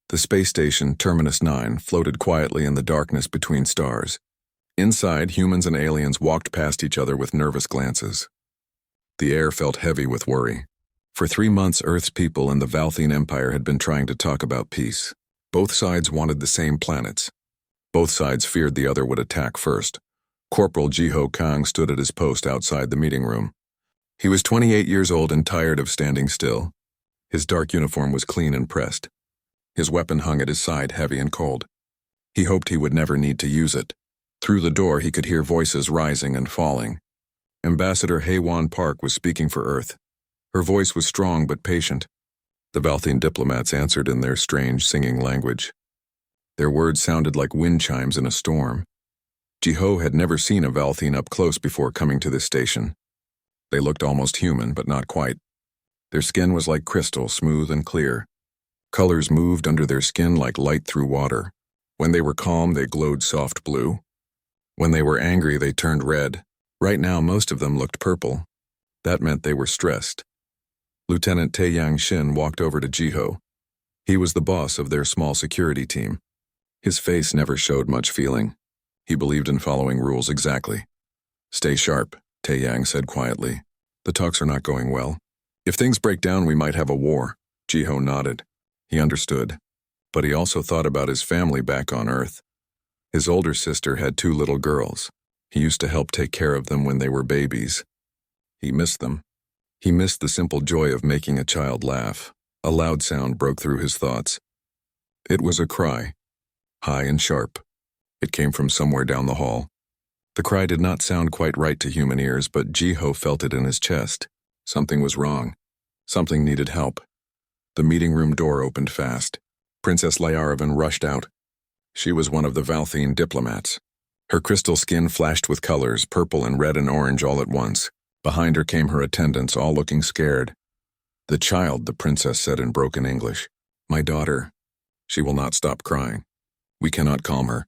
The space station, Terminus 9, floated quietly in the darkness between stars. Inside, humans and aliens walked past each other with nervous glances. The air felt heavy with worry. For 3 months, Earth's people and the Valthine Empire had been trying to talk about peace. Both sides wanted the same planets. Both sides feared the other would attack first. Corporal Jiho Kang stood at his post outside the meeting room. He was 28 years old and tired of standing still. His dark uniform was clean and pressed. His weapon hung at his side, heavy and cold. He hoped he would never need to use it. Through the door, he could hear voices rising and falling. Ambassador Haewon Park was speaking for Earth. Her voice was strong but patient. The Valthine diplomats answered in their strange singing language. Their words sounded like wind chimes in a storm. Jiho had never seen a Valthine up close before coming to this station. They looked almost human, but not quite. Their skin was like crystal, smooth and clear. Colors moved under their skin like light through water. When they were calm, they glowed soft blue. When they were angry, they turned red. Right now, most of them looked purple. That meant they were stressed. Lieutenant Taeyang Shin walked over to Jiho. He was the boss of their small security team. His face never showed much feeling. He believed in following rules exactly. "Stay sharp," Taeyang said quietly. "The talks are not going well. If things break down, we might have a war." Jiho nodded. He understood. But he also thought about his family back on Earth. His older sister had 2 little girls. He used to help take care of them when they were babies. He missed them. He missed the simple joy of making a child laugh. A loud sound broke through his thoughts. It was a cry, high and sharp. It came from somewhere down the hall. The cry did not sound quite right to human ears, but Jiho felt it in his chest. Something was wrong. Something needed help. The meeting room door opened fast. Princess Lyaravan rushed out. She was one of the Valthine diplomats. Her crystal skin flashed with colors, purple and red and orange all at once. Behind her came her attendants, all looking scared. "The child," the princess said in broken English. "My daughter. She will not stop crying. We cannot calm her."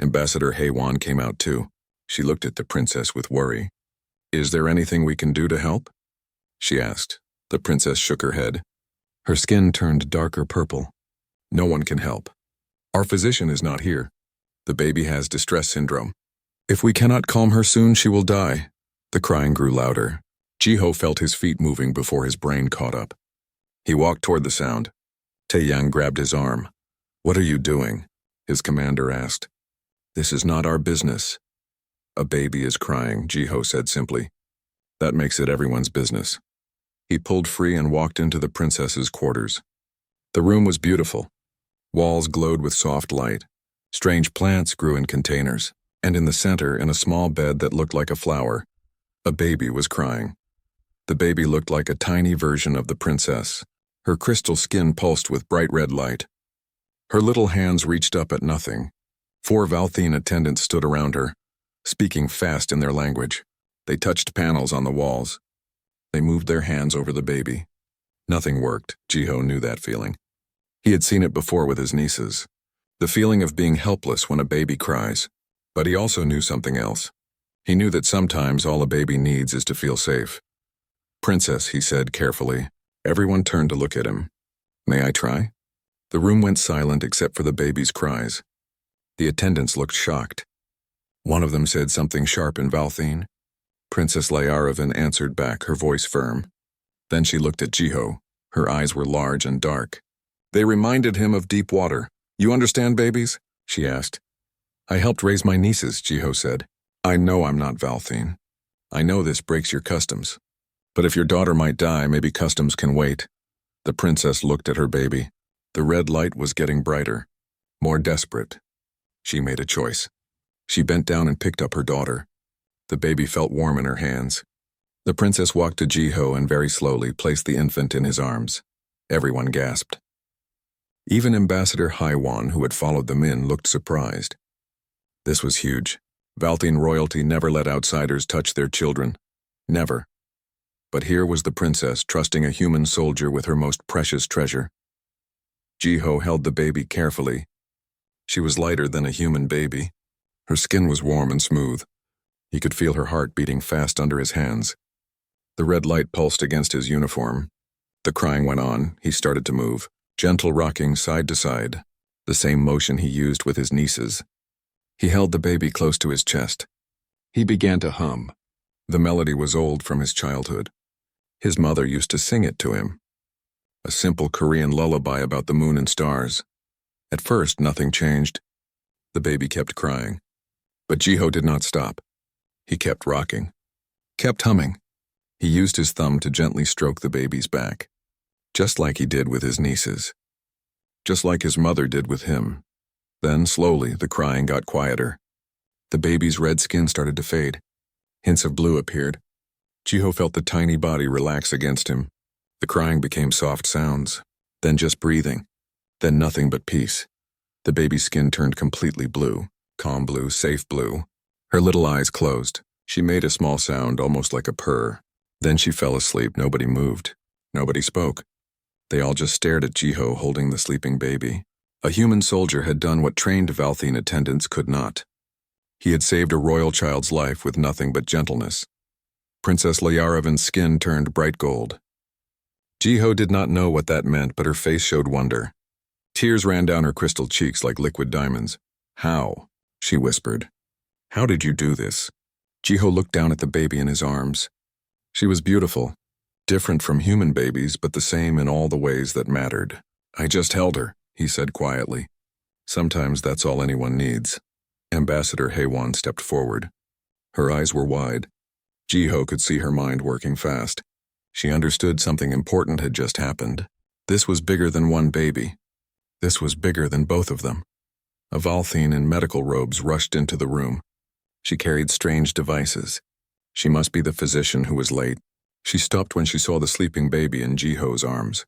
Ambassador Haewon came out too. She looked at the princess with worry. "Is there anything we can do to help?" she asked. The princess shook her head. Her skin turned darker purple. "No one can help. Our physician is not here. The baby has distress syndrome. If we cannot calm her soon, she will die." The crying grew louder. Jiho felt his feet moving before his brain caught up. He walked toward the sound. Taeyang grabbed his arm. "What are you doing?" his commander asked. "This is not our business." "A baby is crying," Jiho said simply. "That makes it everyone's business." He pulled free and walked into the princess's quarters. The room was beautiful. Walls glowed with soft light. Strange plants grew in containers, and in the center, in a small bed that looked like a flower, a baby was crying. The baby looked like a tiny version of the princess. Her crystal skin pulsed with bright red light. Her little hands reached up at nothing. 4 Valthine attendants stood around her, speaking fast in their language. They touched panels on the walls. They moved their hands over the baby. Nothing worked. Jiho knew that feeling. He had seen it before with his nieces. The feeling of being helpless when a baby cries. But he also knew something else. He knew that sometimes all a baby needs is to feel safe. "Princess," he said carefully. Everyone turned to look at him. "May I try?" The room went silent except for the baby's cries. The attendants looked shocked. One of them said something sharp in Valthine. Princess Lyaravan answered back, her voice firm. Then she looked at Jiho. Her eyes were large and dark. They reminded him of deep water. "You understand babies?" she asked. "I helped raise my nieces," Jiho said. "I know I'm not Valthine. I know this breaks your customs. But if your daughter might die, maybe customs can wait." The princess looked at her baby. The red light was getting brighter, more desperate. She made a choice. She bent down and picked up her daughter. The baby felt warm in her hands. The princess walked to Jiho and very slowly placed the infant in his arms. Everyone gasped. Even Ambassador Haewon, who had followed them in, looked surprised. This was huge. Valthine royalty never let outsiders touch their children. Never. But here was the princess trusting a human soldier with her most precious treasure. Jiho held the baby carefully. She was lighter than a human baby. Her skin was warm and smooth. He could feel her heart beating fast under his hands. The red light pulsed against his uniform. The crying went on. He started to move. gentle rocking side to side, the same motion he used with his nieces. He held the baby close to his chest. He began to hum. The melody was old from his childhood. His mother used to sing it to him. A simple Korean lullaby about the moon and stars. At first, nothing changed. The baby kept crying. But Jiho did not stop. He kept rocking, kept humming. He used his thumb to gently stroke the baby's back, just like he did with his nieces, just like his mother did with him. Then, slowly, the crying got quieter. The baby's red skin started to fade. Hints of blue appeared. Jiho felt the tiny body relax against him. The crying became soft sounds, then just breathing, then nothing but peace. The baby's skin turned completely blue, calm blue, safe blue. Her little eyes closed. She made a small sound, almost like a purr. Then she fell asleep. Nobody moved. Nobody spoke. They all just stared at Jiho holding the sleeping baby. A human soldier had done what trained Valthine attendants could not. He had saved a royal child's life with nothing but gentleness. Princess Layaravan's skin turned bright gold. Jiho did not know what that meant, but her face showed wonder. Tears ran down her crystal cheeks like liquid diamonds. "How?" she whispered. "How did you do this?" Jiho looked down at the baby in his arms. She was beautiful, different from human babies, but the same in all the ways that mattered. "I just held her," he said quietly. "Sometimes that's all anyone needs." Ambassador Haywan stepped forward. Her eyes were wide. Jiho could see her mind working fast. She understood something important had just happened. This was bigger than one baby. This was bigger than both of them. A Valthine in medical robes rushed into the room. She carried strange devices. She must be the physician who was late. She stopped when she saw the sleeping baby in Jiho's arms.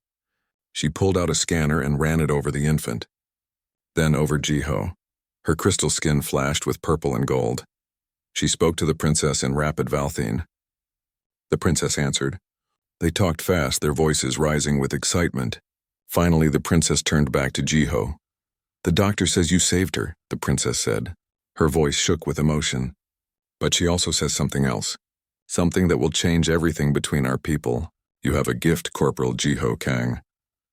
She pulled out a scanner and ran it over the infant. Then over Jiho. Her crystal skin flashed with purple and gold. She spoke to the princess in rapid Valthine. The princess answered. They talked fast, their voices rising with excitement. Finally, the princess turned back to Jiho. "The doctor says you saved her," the princess said. Her voice shook with emotion. "But she also says something else. Something that will change everything between our people. You have a gift, Corporal Jiho Kang.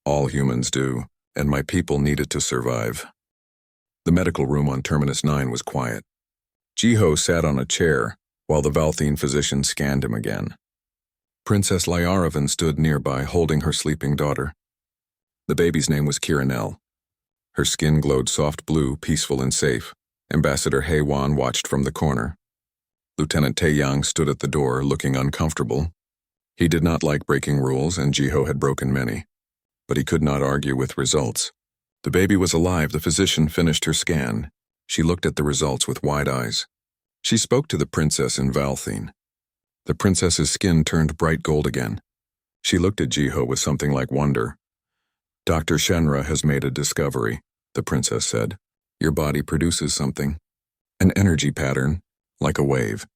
All humans do, and my people need it to survive." The medical room on Terminus 9 was quiet. Jiho sat on a chair while the Valthine physician scanned him again. Princess Layaravan stood nearby holding her sleeping daughter. The baby's name was Kiranel. Her skin glowed soft blue, peaceful and safe. Ambassador Haywan watched from the corner. Lieutenant Taeyang stood at the door, looking uncomfortable. He did not like breaking rules, and Jiho had broken many. But he could not argue with results. The baby was alive. The physician finished her scan. She looked at the results with wide eyes. She spoke to the princess in Valthine. The princess's skin turned bright gold again. She looked at Jiho with something like wonder. "Dr. Shenra has made a discovery," the princess said. "Your body produces something. An energy pattern, like a wave.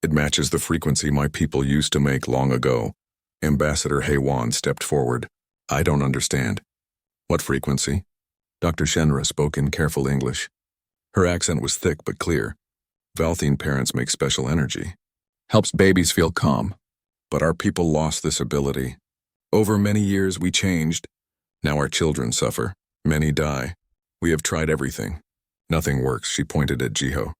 It matches the frequency my people used to make long ago." Ambassador Haywan stepped forward. "I don't understand." "What frequency?" Dr. Shenra spoke in careful English. Her accent was thick but clear. "Valthine parents make special energy. Helps babies feel calm. But our people lost this ability. Over many years we changed. Now our children suffer. Many die. We have tried everything. Nothing works," she pointed at Jiho.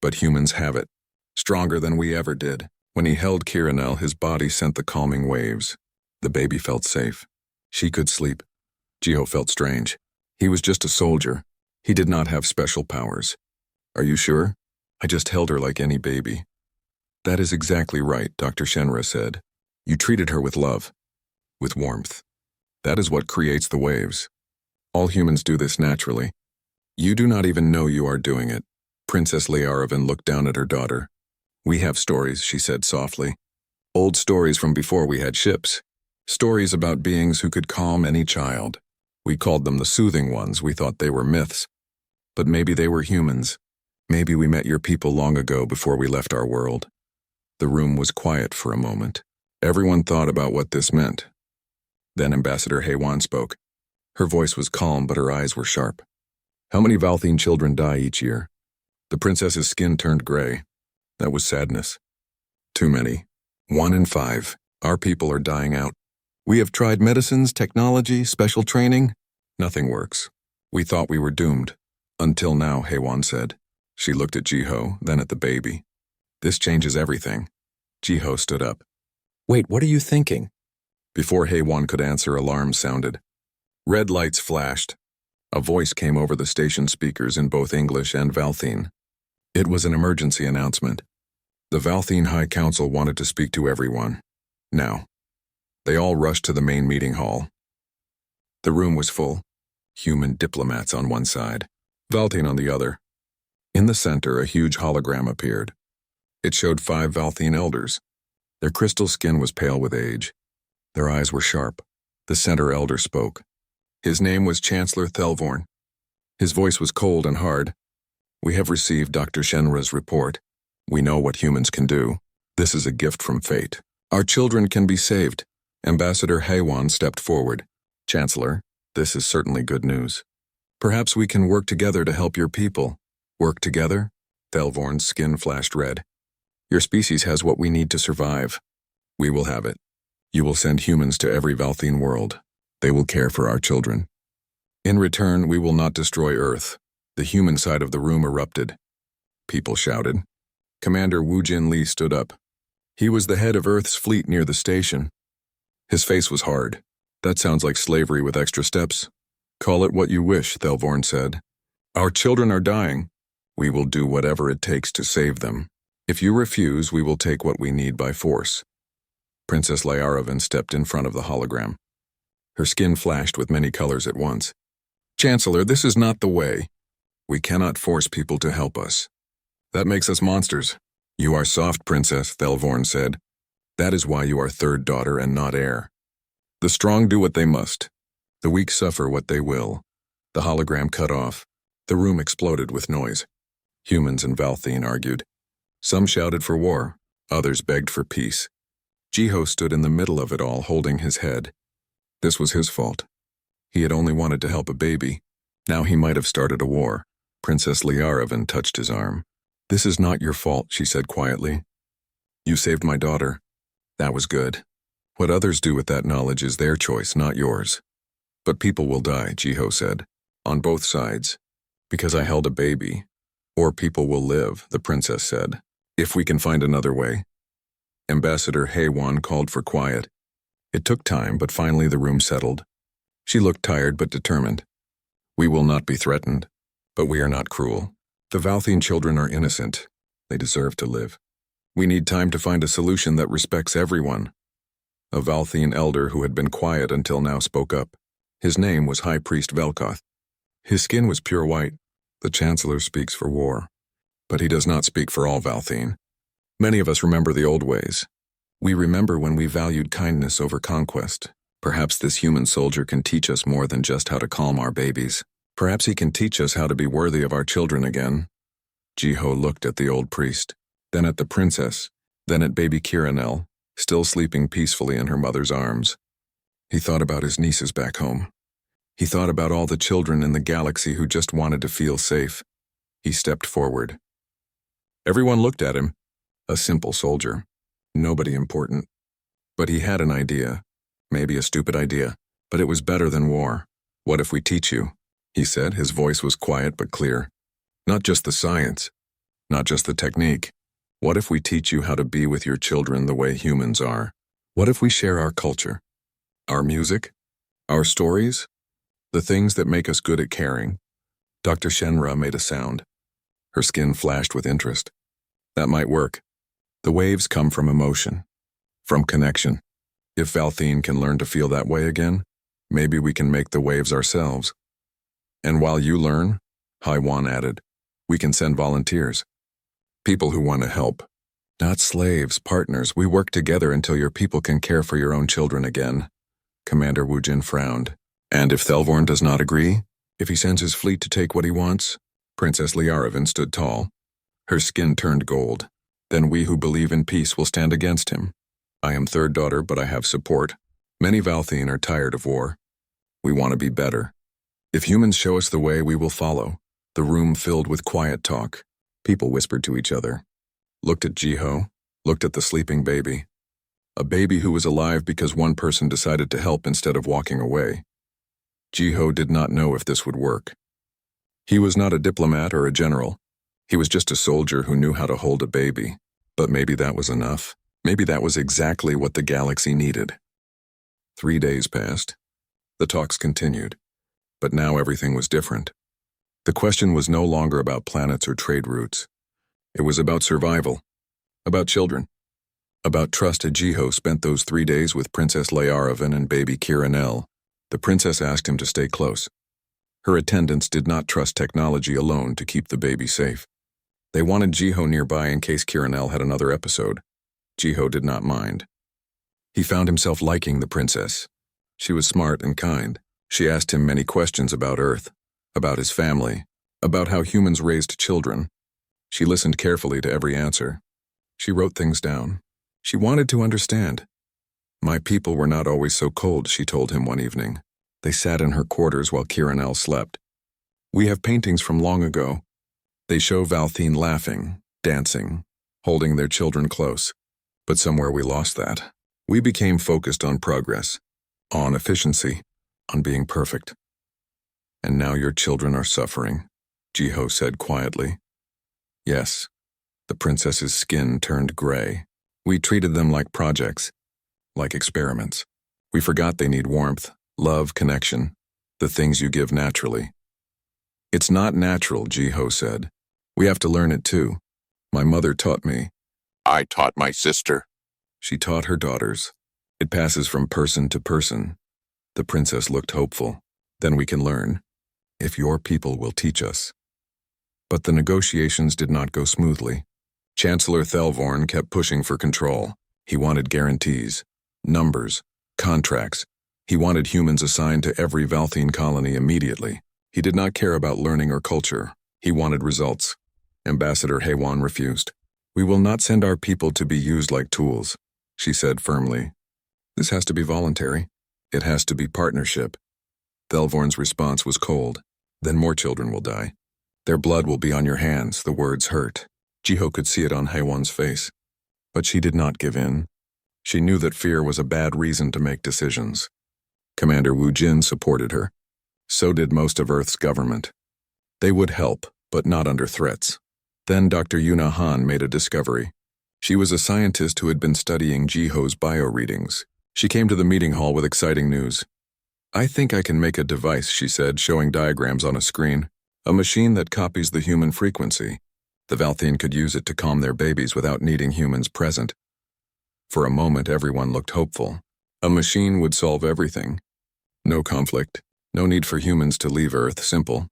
"But humans have it. Stronger than we ever did." When he held Kiranel, his body sent the calming waves. The baby felt safe. She could sleep. Jiho felt strange. He was just a soldier. He did not have special powers. "Are you sure?" "I just held her like any baby." "That is exactly right," Dr. Shenra said. "You treated her with love, with warmth. That is what creates the waves. All humans do this naturally. You do not even know you are doing it." Princess Layaravan looked down at her daughter. "We have stories," she said softly. "Old stories from before we had ships. Stories about beings who could calm any child. We called them the soothing ones. We thought they were myths. But maybe they were humans. Maybe we met your people long ago before we left our world." The room was quiet for a moment. Everyone thought about what this meant. Then Ambassador Haywan spoke. Her voice was calm, but her eyes were sharp. "How many Valthine children die each year?" The princess's skin turned gray. That was sadness. "Too many. 1 in 5. Our people are dying out. We have tried medicines, technology, special training. Nothing works. We thought we were doomed. Until now, Heywan said. She looked at Jiho, then at the baby. This changes everything. Jiho stood up. Wait, what are you thinking? Before Heywan could answer, alarms sounded. Red lights flashed. A voice came over the station speakers in both English and Valthine. It was an emergency announcement. The Valthine High Council wanted to speak to everyone. Now. They all rushed to the main meeting hall. The room was full. Human diplomats on one side, Valthine on the other. In the center, a huge hologram appeared. It showed 5 Valthine elders. Their crystal skin was pale with age. Their eyes were sharp. The center elder spoke. His name was Chancellor Thelvorn. His voice was cold and hard. We have received Dr. Shenra's report. We know what humans can do. This is a gift from fate. Our children can be saved. Ambassador Heywan stepped forward. Chancellor, this is certainly good news. Perhaps we can work together to help your people. Work together? Thelvorn's skin flashed red. Your species has what we need to survive. We will have it. You will send humans to every Valthine world. They will care for our children. In return, we will not destroy Earth. The human side of the room erupted. People shouted. Commander Wu Jin Li stood up. He was the head of Earth's fleet near the station. His face was hard. That sounds like slavery with extra steps. Call it what you wish, Thelvorn said. Our children are dying. We will do whatever it takes to save them. If you refuse, we will take what we need by force. Princess Lyaravan stepped in front of the hologram. Her skin flashed with many colors at once. Chancellor, this is not the way. We cannot force people to help us. That makes us monsters. You are soft, Princess, Thelvorn said. That is why you are third daughter and not heir. The strong do what they must. The weak suffer what they will. The hologram cut off. The room exploded with noise. Humans and Valthine argued. Some shouted for war. Others begged for peace. Jiho stood in the middle of it all, holding his head. This was his fault. He had only wanted to help a baby. Now he might have started a war. Princess Lyaravan touched his arm. This is not your fault, she said quietly. You saved my daughter. That was good. What others do with that knowledge is their choice, not yours. But people will die, Jiho said. On both sides. Because I held a baby. Or people will live, the princess said. If we can find another way. Ambassador Heywan called for quiet. It took time, but finally the room settled. She looked tired but determined. We will not be threatened, but we are not cruel. The Valthine children are innocent. They deserve to live. We need time to find a solution that respects everyone. A Valthine elder who had been quiet until now spoke up. His name was High Priest Velkoth. His skin was pure white. The Chancellor speaks for war. But he does not speak for all Valthine. Many of us remember the old ways. We remember when we valued kindness over conquest. Perhaps this human soldier can teach us more than just how to calm our babies. Perhaps he can teach us how to be worthy of our children again. Jiho looked at the old priest, then at the princess, then at baby Kiranel, still sleeping peacefully in her mother's arms. He thought about his nieces back home. He thought about all the children in the galaxy who just wanted to feel safe. He stepped forward. Everyone looked at him. A simple soldier. Nobody important. But he had an idea. Maybe a stupid idea, but it was better than war. What if we teach you? He said, his voice was quiet but clear. Not just the science. Not just the technique. What if we teach you how to be with your children the way humans are? What if we share our culture? Our music? Our stories? The things that make us good at caring? Dr. Shenra made a sound. Her skin flashed with interest. That might work. The waves come from emotion. From connection. If Valthine can learn to feel that way again, maybe we can make the waves ourselves. And while you learn, Heywan added, we can send volunteers. People who want to help. Not slaves, partners. We work together until your people can care for your own children again. Commander Wu Jin frowned. And if Thelvorn does not agree? If he sends his fleet to take what he wants? Princess Lyaravan stood tall. Her skin turned gold. Then we who believe in peace will stand against him. I am third daughter, but I have support. Many Valthine are tired of war. We want to be better. If humans show us the way, we will follow. The room filled with quiet talk. People whispered to each other. Looked at Jiho. Looked at the sleeping baby. A baby who was alive because one person decided to help instead of walking away. Jiho did not know if this would work. He was not a diplomat or a general. He was just a soldier who knew how to hold a baby. But maybe that was enough. Maybe that was exactly what the galaxy needed. 3 days passed. The talks continued. But now everything was different. The question was no longer about planets or trade routes. It was about survival. About children. About trust. Jiho spent those 3 days with Princess Layaravan and baby Kiranel. The princess asked him to stay close. Her attendants did not trust technology alone to keep the baby safe. They wanted Jiho nearby in case Kiranel had another episode. Jiho did not mind. He found himself liking the princess. She was smart and kind. She asked him many questions about Earth, about his family, about how humans raised children. She listened carefully to every answer. She wrote things down. She wanted to understand. My people were not always so cold, she told him one evening. They sat in her quarters while Kiranel slept. We have paintings from long ago. They show Valthine laughing, dancing, holding their children close. But somewhere we lost that. We became focused on progress, on efficiency, on being perfect. And now your children are suffering, Jiho said quietly. Yes. The princess's skin turned gray. We treated them like projects, like experiments. We forgot they need warmth, love, connection, the things you give naturally. It's not natural, Jiho said. We have to learn it too. My mother taught me. I taught my sister. She taught her daughters. It passes from person to person. The princess looked hopeful. Then we can learn, if your people will teach us. But the negotiations did not go smoothly. Chancellor Thelvorn kept pushing for control. He wanted guarantees, numbers, contracts. He wanted humans assigned to every Valthine colony immediately. He did not care about learning or culture. He wanted results. Ambassador Haywan refused. We will not send our people to be used like tools, she said firmly. This has to be voluntary. It has to be partnership. Thelvorn's response was cold. Then more children will die. Their blood will be on your hands, the words hurt. Jiho could see it on Haywan's face. But she did not give in. She knew that fear was a bad reason to make decisions. Commander Wu Jin supported her. So did most of Earth's government. They would help, but not under threats. Then Dr. Yuna Han made a discovery. She was a scientist who had been studying Jiho's bio-readings. She came to the meeting hall with exciting news. I think I can make a device, she said, showing diagrams on a screen. A machine that copies the human frequency. The Valthine could use it to calm their babies without needing humans present. For a moment, everyone looked hopeful. A machine would solve everything. No conflict. No need for humans to leave Earth, simple.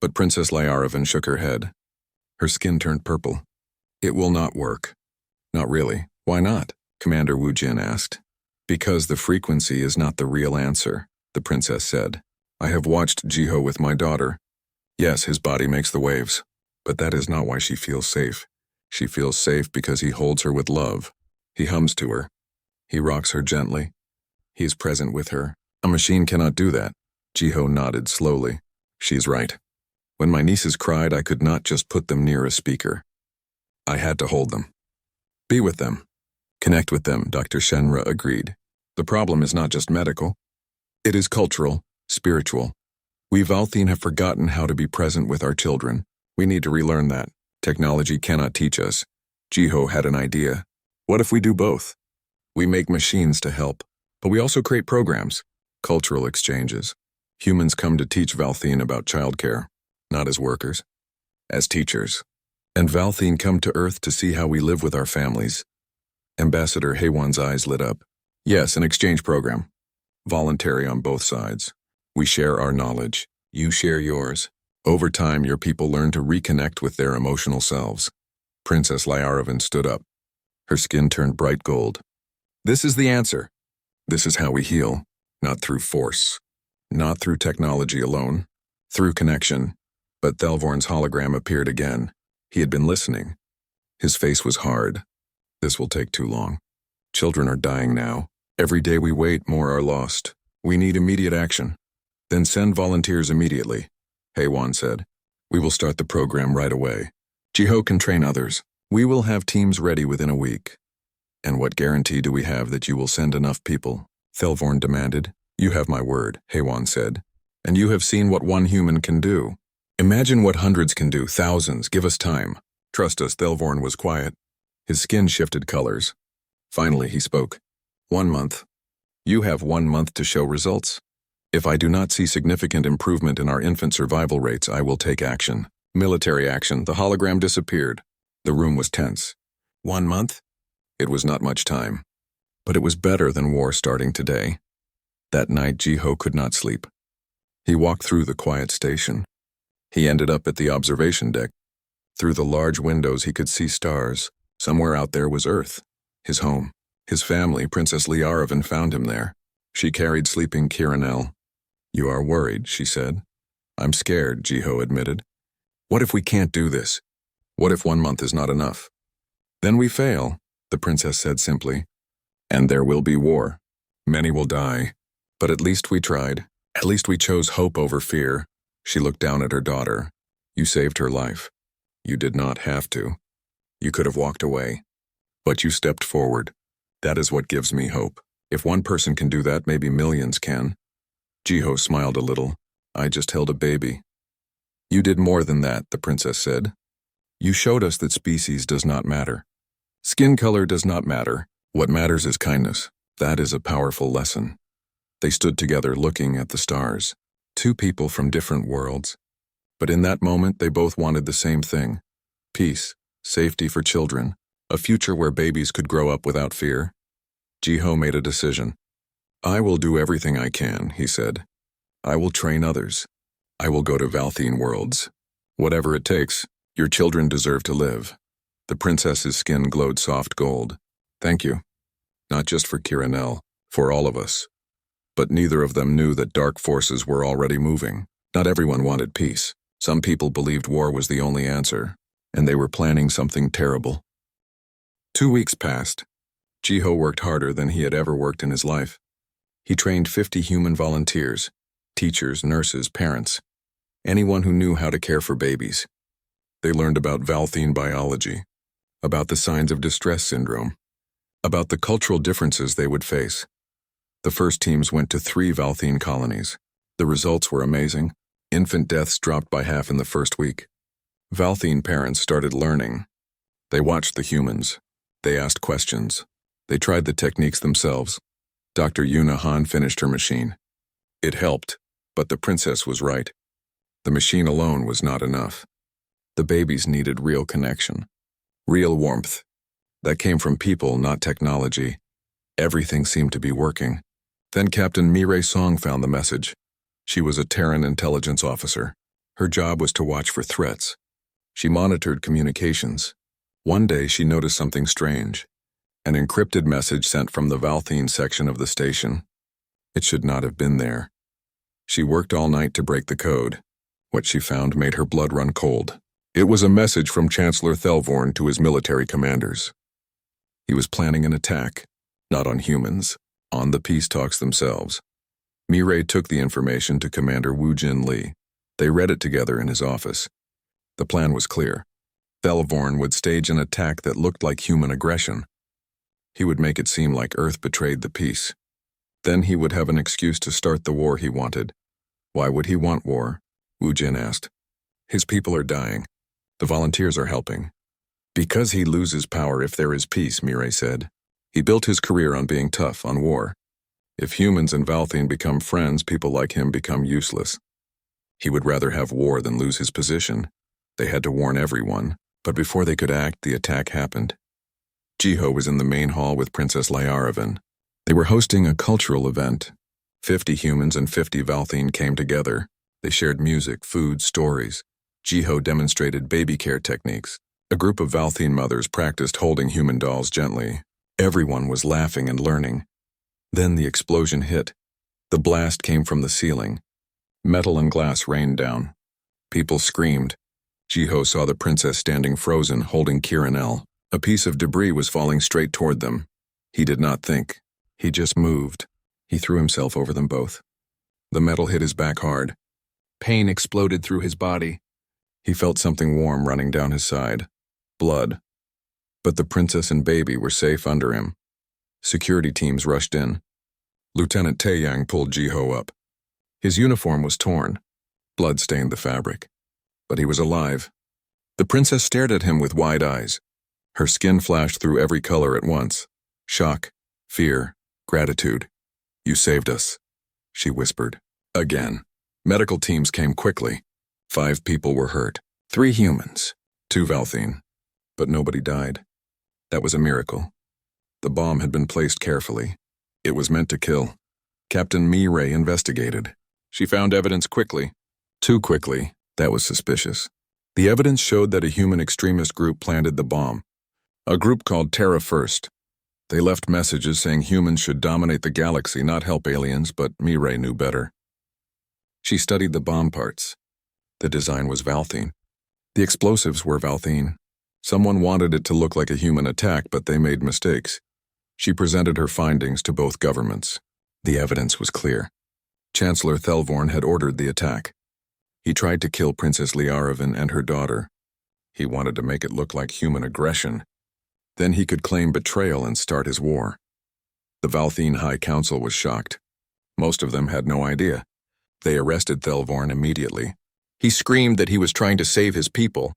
But Princess Layaravan shook her head. Her skin turned purple. It will not work. Not really. Why not? Commander Wu Jin asked. Because the frequency is not the real answer, the princess said. I have watched Jiho with my daughter. Yes, his body makes the waves. But that is not why she feels safe. She feels safe because he holds her with love. He hums to her. He rocks her gently. He is present with her. A machine cannot do that. Jiho nodded slowly. She's right. When my nieces cried, I could not just put them near a speaker. I had to hold them. Be with them. Connect with them, Dr. Shenra agreed. The problem is not just medical. It is cultural, spiritual. We Valthine have forgotten how to be present with our children. We need to relearn that. Technology cannot teach us. Jiho had an idea. What if we do both? We make machines to help, but we also create programs, cultural exchanges. Humans come to teach Valthine about childcare, not as workers, as teachers. And Valthine come to Earth to see how we live with our families. Ambassador Haywan's eyes lit up. Yes, an exchange program. Voluntary on both sides. We share our knowledge. You share yours. Over time, your people learn to reconnect with their emotional selves. Princess Layaravan stood up. Her skin turned bright gold. This is the answer. This is how we heal. Not through force. Not through technology alone. Through connection. But Thelvorn's hologram appeared again. He had been listening. His face was hard. This will take too long. Children are dying now. Every day we wait, more are lost. We need immediate action. Then send volunteers immediately, Haywan said. We will start the program right away. Jiho can train others. We will have teams ready within a week. And what guarantee do we have that you will send enough people? Thelvorn demanded. You have my word, Haywan said. And you have seen what one human can do. Imagine what hundreds can do, thousands. Give us time. Trust us." Thelvorn was quiet. His skin shifted colors. Finally, he spoke. 1 month. You have 1 month to show results. If I do not see significant improvement in our infant survival rates, I will take action. Military action. The hologram disappeared. The room was tense. 1 month? It was not much time. But it was better than war starting today. That night, Jiho could not sleep. He walked through the quiet station. He ended up at the observation deck. Through the large windows, he could see stars. Somewhere out there was Earth, his home. His family, Princess Liaravan, found him there. She carried sleeping Kiranel. "You are worried," she said. "I'm scared," Jiho admitted. "What if we can't do this? What if 1 month is not enough?" "Then we fail," the princess said simply. "And there will be war. Many will die. But at least we tried. At least we chose hope over fear." She looked down at her daughter. "You saved her life. You did not have to. You could have walked away. But you stepped forward. That is what gives me hope. If one person can do that, maybe millions can." Jiho smiled a little. "I just held a baby." "You did more than that," the princess said. "You showed us that species does not matter. Skin color does not matter. What matters is kindness. That is a powerful lesson." They stood together looking at the stars. Two people from different worlds. But in that moment, they both wanted the same thing. Peace, safety for children, a future where babies could grow up without fear. Jiho made a decision. "I will do everything I can," he said. "I will train others. I will go to Valthine worlds. Whatever it takes, your children deserve to live." The princess's skin glowed soft gold. "Thank you. Not just for Kiranel, for all of us." But neither of them knew that dark forces were already moving. Not everyone wanted peace. Some people believed war was the only answer, and they were planning something terrible. 2 weeks passed. Jiho worked harder than he had ever worked in his life. He trained 50 human volunteers, teachers, nurses, parents, anyone who knew how to care for babies. They learned about Valthine biology, about the signs of distress syndrome, about the cultural differences they would face. The first teams went to 3 Valthine colonies. The results were amazing. Infant deaths dropped by half in the first week. Valthine parents started learning. They watched the humans. They asked questions. They tried the techniques themselves. Dr. Yuna Han finished her machine. It helped, but the princess was right. The machine alone was not enough. The babies needed real connection, real warmth. That came from people, not technology. Everything seemed to be working. Then Captain Mireille Song found the message. She was a Terran intelligence officer. Her job was to watch for threats. She monitored communications. One day she noticed something strange. An encrypted message sent from the Valthine section of the station. It should not have been there. She worked all night to break the code. What she found made her blood run cold. It was a message from Chancellor Thelvorn to his military commanders. He was planning an attack, not on humans, on the peace talks themselves. Mireille took the information to Commander Wu Jin Li. They read it together in his office. The plan was clear. Thelvorn would stage an attack that looked like human aggression. He would make it seem like Earth betrayed the peace. Then he would have an excuse to start the war he wanted. Why would he want war? Wu Jin asked. His people are dying. The volunteers are helping. Because he loses power if there is peace, Mireille said. He built his career on being tough, on war. If humans and Valthine become friends, people like him become useless. He would rather have war than lose his position. They had to warn everyone, but before they could act, the attack happened. Jiho was in the main hall with Princess Liaravan. They were hosting a cultural event. 50 humans and 50 Valthine came together. They shared music, food, stories. Jiho demonstrated baby care techniques. A group of Valthine mothers practiced holding human dolls gently. Everyone was laughing and learning. Then the explosion hit. The blast came from the ceiling. Metal and glass rained down. People screamed. Jiho saw the princess standing frozen, holding Kiranel. A piece of debris was falling straight toward them. He did not think. He just moved. He threw himself over them both. The metal hit his back hard. Pain exploded through his body. He felt something warm running down his side. Blood. But the princess and baby were safe under him. Security teams rushed in. Lieutenant Taeyang pulled Jiho up. His uniform was torn. Blood stained the fabric. But he was alive. The princess stared at him with wide eyes. Her skin flashed through every color at once. Shock, fear, gratitude. "You saved us," she whispered. Again. Medical teams came quickly. 5 people were hurt. 3 humans. 2 Valthine. But nobody died. That was a miracle. The bomb had been placed carefully. It was meant to kill. Captain Mirai investigated. She found evidence quickly. Too quickly. That was suspicious. The evidence showed that a human extremist group planted the bomb. A group called Terra First. They left messages saying humans should dominate the galaxy, not help aliens, but Mirai knew better. She studied the bomb parts. The design was Valthine. The explosives were Valthine. Someone wanted it to look like a human attack, but they made mistakes. She presented her findings to both governments. The evidence was clear. Chancellor Thelvorn had ordered the attack. He tried to kill Princess Liarovin and her daughter. He wanted to make it look like human aggression. Then he could claim betrayal and start his war. The Valthine High Council was shocked. Most of them had no idea. They arrested Thelvorn immediately. He screamed that he was trying to save his people,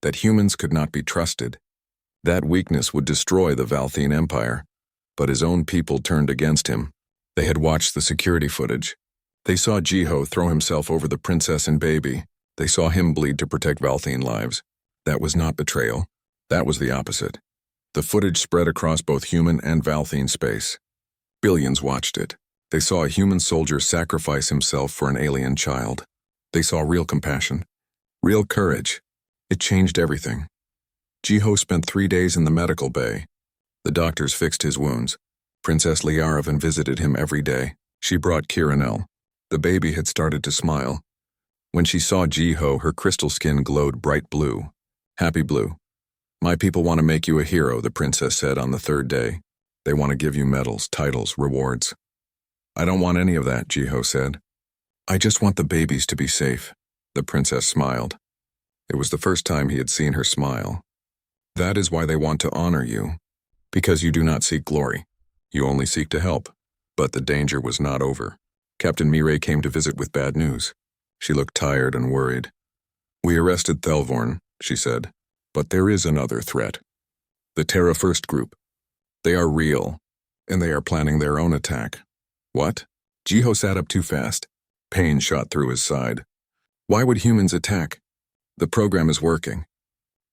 that humans could not be trusted. That weakness would destroy the Valthine Empire. But his own people turned against him. They had watched the security footage. They saw Jiho throw himself over the princess and baby. They saw him bleed to protect Valthine lives. That was not betrayal. That was the opposite. The footage spread across both human and Valthine space. Billions watched it. They saw a human soldier sacrifice himself for an alien child. They saw real compassion, real courage. It changed everything. Jiho spent 3 days in the medical bay. The doctors fixed his wounds. Princess Liarovin visited him every day. She brought Kiranel. The baby had started to smile. When she saw Jiho, her crystal skin glowed bright blue. Happy blue. "My people want to make you a hero," the princess said on the 3rd day. "They want to give you medals, titles, rewards." "I don't want any of that," Jiho said. "I just want the babies to be safe." The princess smiled. It was the first time he had seen her smile. "That is why they want to honor you. Because you do not seek glory. You only seek to help." But the danger was not over. Captain Mirai came to visit with bad news. She looked tired and worried. "We arrested Thelvorn," she said. "But there is another threat. The Terra First group. They are real, and they are planning their own attack." "What?" Jiho sat up too fast. Pain shot through his side. "Why would humans attack?" "The program is working."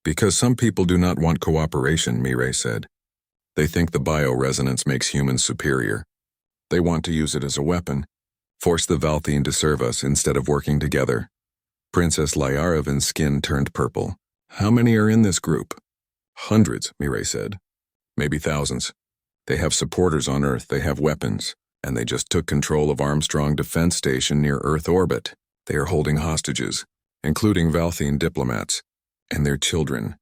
"Because some people do not want cooperation," Mirai said. "They think the bioresonance makes humans superior. They want to use it as a weapon, force the Valthine to serve us instead of working together." Princess Liarovin's skin turned purple. "How many are in this group?" "Hundreds," Mirai said. "Maybe thousands. They have supporters on Earth, they have weapons, and they just took control of Armstrong Defense Station near Earth orbit. They are holding hostages, including Valthine diplomats, and their children."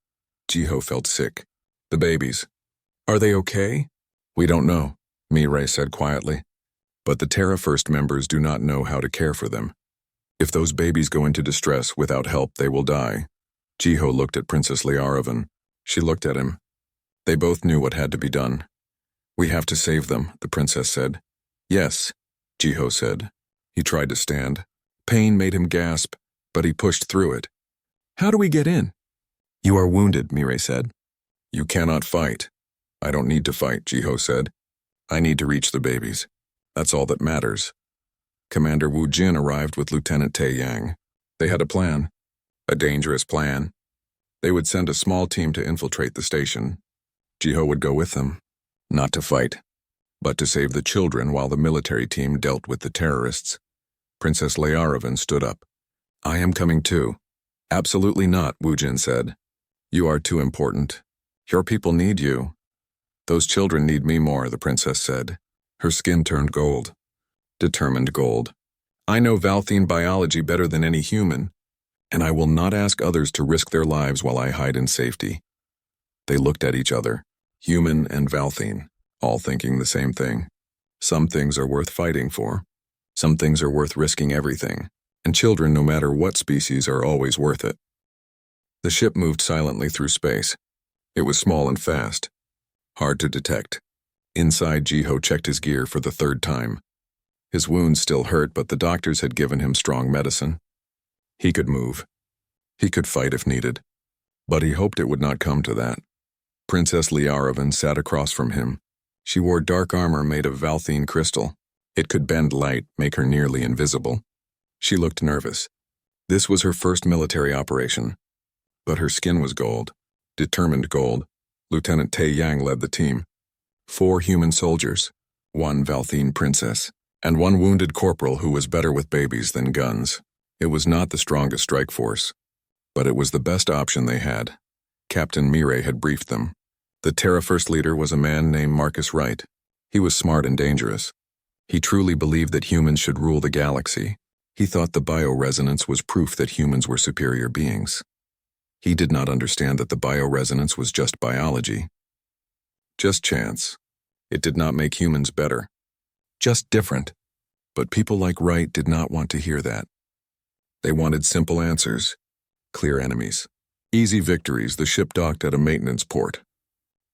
Jiho felt sick. "The babies. Are they okay?" "We don't know," Mirai said quietly. "But the Terra First members do not know how to care for them. If those babies go into distress without help, they will die." Jiho looked at Princess Liarovin. She looked at him. They both knew what had to be done. "We have to save them," the princess said. "Yes," Jiho said. He tried to stand. Pain made him gasp, but he pushed through it. "How do we get in?" "You are wounded," Mirai said. "You cannot fight." "I don't need to fight," Jiho said. "I need to reach the babies. That's all that matters." Commander Wu Jin arrived with Lieutenant Tae Yang. They had a plan. A dangerous plan. They would send a small team to infiltrate the station. Jiho would go with them, not to fight, but to save the children while the military team dealt with the terrorists. Princess Liarovin stood up. "I am coming too." "Absolutely not," Wu Jin said. "You are too important. Your people need you." "Those children need me more," the princess said. Her skin turned gold. Determined gold. "I know Valthine biology better than any human, and I will not ask others to risk their lives while I hide in safety." They looked at each other, human and Valthine, all thinking the same thing. Some things are worth fighting for. Some things are worth risking everything, and children, no matter what species, are always worth it. The ship moved silently through space. It was small and fast, hard to detect. Inside, Jiho checked his gear for the 3rd time. His wounds still hurt, but the doctors had given him strong medicine. He could move. He could fight if needed. But he hoped it would not come to that. Princess Liaravan sat across from him. She wore dark armor made of Valthene crystal. It could bend light, make her nearly invisible. She looked nervous. This was her first military operation. But her skin was gold. Determined gold. Lieutenant Tai Yang led the team. 4 human soldiers, 1 Valthene princess, and 1 wounded corporal who was better with babies than guns. It was not the strongest strike force, but it was the best option they had. Captain Mireille had briefed them. The Terra First leader was a man named Marcus Wright. He was smart and dangerous. He truly believed that humans should rule the galaxy. He thought the bioresonance was proof that humans were superior beings. He did not understand that the bioresonance was just biology. Just chance. It did not make humans better. Just different. But people like Wright did not want to hear that. They wanted simple answers. Clear enemies. Easy victories. The ship docked at a maintenance port.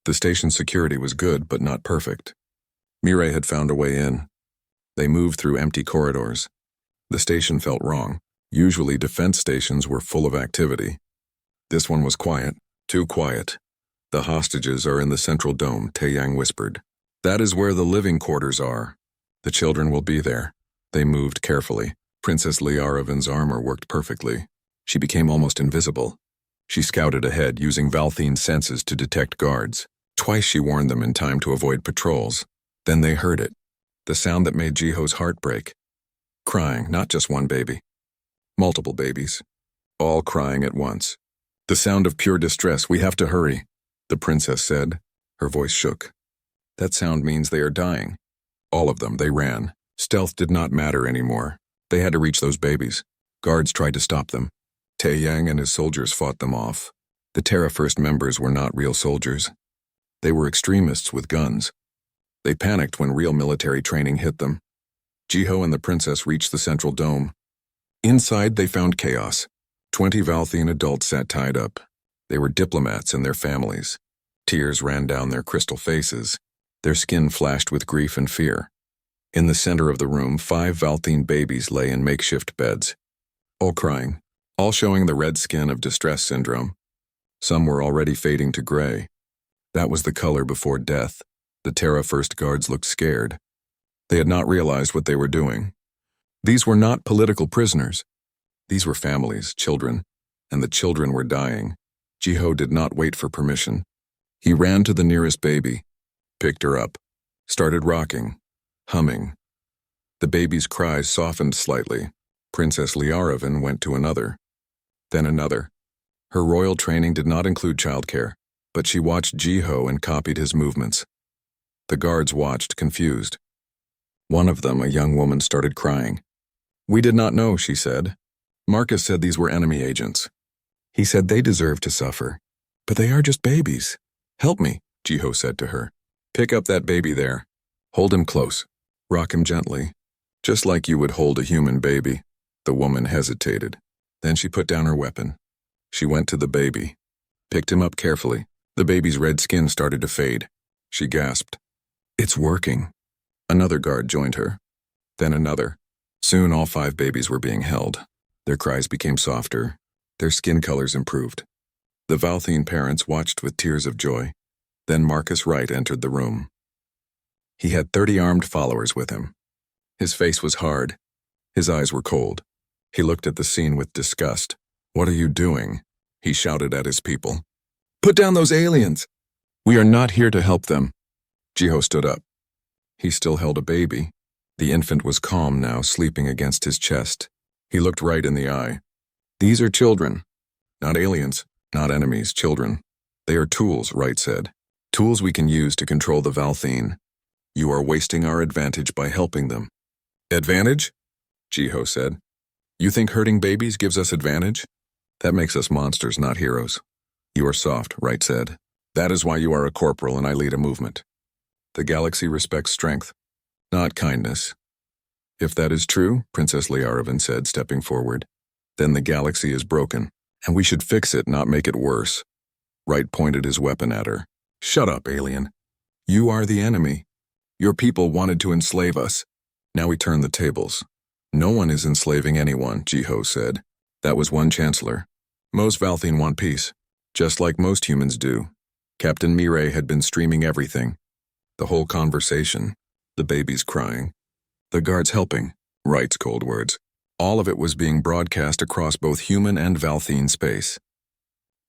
The station's security was good, but not perfect. Mireille had found a way in. They moved through empty corridors. The station felt wrong. Usually defense stations were full of activity. This one was quiet. Too quiet. The hostages are in the central dome, Tai Yang whispered. That is where the living quarters are. The children will be there. They moved carefully. Princess Liaravan's armor worked perfectly. She became almost invisible. She scouted ahead, using Valthene's senses to detect guards. Twice she warned them in time to avoid patrols. Then they heard it. The sound that made Jiho's heart break. Crying, not just one baby. Multiple babies. All crying at once. The sound of pure distress. We have to hurry, the princess said. Her voice shook. That sound means they are dying. All of them, they ran. Stealth did not matter anymore. They had to reach those babies. Guards tried to stop them. Tai Yang and his soldiers fought them off. The Terra First members were not real soldiers. They were extremists with guns. They panicked when real military training hit them. Jiho and the princess reached the central dome. Inside, they found chaos. 20 Valthene adults sat tied up. They were diplomats and their families. Tears ran down their crystal faces. Their skin flashed with grief and fear. In the center of the room, 5 Valthene babies lay in makeshift beds. All crying, all showing the red skin of distress syndrome. Some were already fading to gray. That was the color before death. The Terra First guards looked scared. They had not realized what they were doing. These were not political prisoners. These were families, children, and the children were dying. Jiho did not wait for permission. He ran to the nearest baby, picked her up, started rocking, humming. The baby's cries softened slightly. Princess Liaravan went to another, then another. Her royal training did not include childcare, but she watched Jiho and copied his movements. The guards watched, confused. One of them, a young woman, started crying. We did not know, she said. Marcus said these were enemy agents. He said they deserve to suffer. But they are just babies. Help me, Jiho said to her. Pick up that baby there. Hold him close. Rock him gently. Just like you would hold a human baby. The woman hesitated. Then she put down her weapon. She went to the baby. Picked him up carefully. The baby's red skin started to fade. She gasped. It's working. Another guard joined her. Then another. Soon all 5 babies were being held. Their cries became softer. Their skin colors improved. The Valthene parents watched with tears of joy. Then Marcus Wright entered the room. He had 30 armed followers with him. His face was hard. His eyes were cold. He looked at the scene with disgust. What are you doing? He shouted at his people. Put down those aliens! We are not here to help them. Jiho stood up. He still held a baby. The infant was calm now, sleeping against his chest. He looked Wright in the eye. These are children. Not aliens, not enemies, children. They are tools, Wright said. Tools we can use to control the Valthene. You are wasting our advantage by helping them. Advantage? Jiho said. You think hurting babies gives us advantage? That makes us monsters, not heroes. You are soft, Wright said. That is why you are a corporal and I lead a movement. The galaxy respects strength, not kindness. If that is true, Princess Liaravan said, stepping forward, then the galaxy is broken, and we should fix it, not make it worse. Wright pointed his weapon at her. Shut up, alien. You are the enemy. Your people wanted to enslave us. Now we turn the tables. No one is enslaving anyone, Jiho said. That was one chancellor. Most Valthine want peace, just like most humans do. Captain Mireille had been streaming everything. The whole conversation, the babies crying, the guards helping, Wright's cold words. All of it was being broadcast across both human and Valthine space.